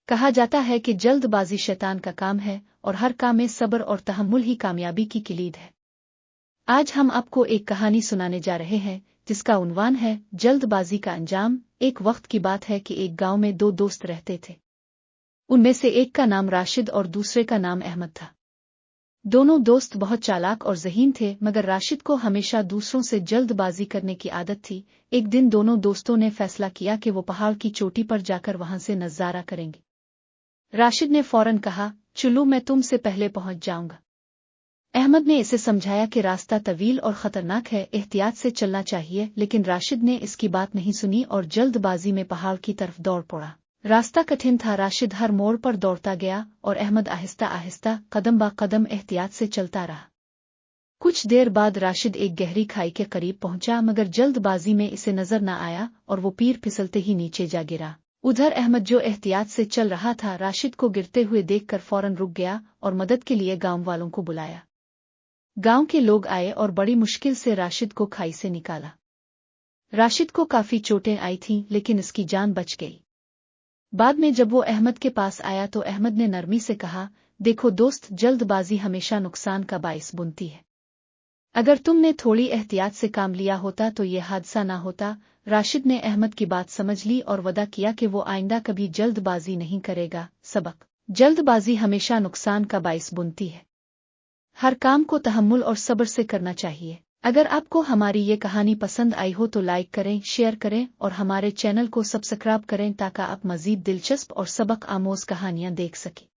کہا جاتا ہے کہ جلد بازی شیطان کا کام ہے اور ہر کام میں صبر اور تحمل ہی کامیابی کی کلید ہے۔ آج ہم آپ کو ایک کہانی سنانے جا رہے ہیں جس کا عنوان ہے جلد بازی کا انجام۔ ایک وقت کی بات ہے کہ ایک گاؤں میں دو دوست رہتے تھے۔ ان میں سے ایک کا نام راشد اور دوسرے کا نام احمد تھا۔ دونوں دوست بہت چالاک اور ذہین تھے، مگر راشد کو ہمیشہ دوسروں سے جلد بازی کرنے کی عادت تھی۔ ایک دن دونوں دوستوں نے فیصلہ کیا کہ وہ پہاڑ کی چوٹی پر جا کر وہاں سے نظارہ کریں گے۔ راشد نے فوراً کہا، چلو میں تم سے پہلے پہنچ جاؤں گا۔ احمد نے اسے سمجھایا کہ راستہ طویل اور خطرناک ہے، احتیاط سے چلنا چاہیے، لیکن راشد نے اس کی بات نہیں سنی اور جلد بازی میں پہاڑ کی طرف دوڑ پڑا۔ راستہ کٹھن تھا، راشد ہر موڑ پر دوڑتا گیا اور احمد آہستہ آہستہ قدم با قدم احتیاط سے چلتا رہا۔ کچھ دیر بعد راشد ایک گہری کھائی کے قریب پہنچا، مگر جلد بازی میں اسے نظر نہ آیا اور وہ پیر پھسلتے ہی نیچے جا گرا۔ ادھر احمد جو احتیاط سے چل رہا تھا، راشد کو گرتے ہوئے دیکھ کر فوراً رک گیا اور مدد کے لیے گاؤں والوں کو بلایا۔ گاؤں کے لوگ آئے اور بڑی مشکل سے راشد کو کھائی سے نکالا۔ راشد کو کافی چوٹیں آئی تھیں، لیکن اس کی جان بچ گئی۔ بعد میں جب وہ احمد کے پاس آیا تو احمد نے نرمی سے کہا، دیکھو دوست، جلد بازی ہمیشہ نقصان کا باعث بنتی ہے۔ اگر تم نے تھوڑی احتیاط سے کام لیا ہوتا تو یہ حادثہ نہ ہوتا۔ راشد نے احمد کی بات سمجھ لی اور وعدہ کیا کہ وہ آئندہ کبھی جلد بازی نہیں کرے گا۔ سبق: جلد بازی ہمیشہ نقصان کا باعث بنتی ہے۔ ہر کام کو تحمل اور صبر سے کرنا چاہیے۔ اگر آپ کو ہماری یہ کہانی پسند آئی ہو تو لائک کریں، شیئر کریں اور ہمارے چینل کو سبسکرائب کریں تاکہ آپ مزید دلچسپ اور سبق آموز کہانیاں دیکھ سکیں۔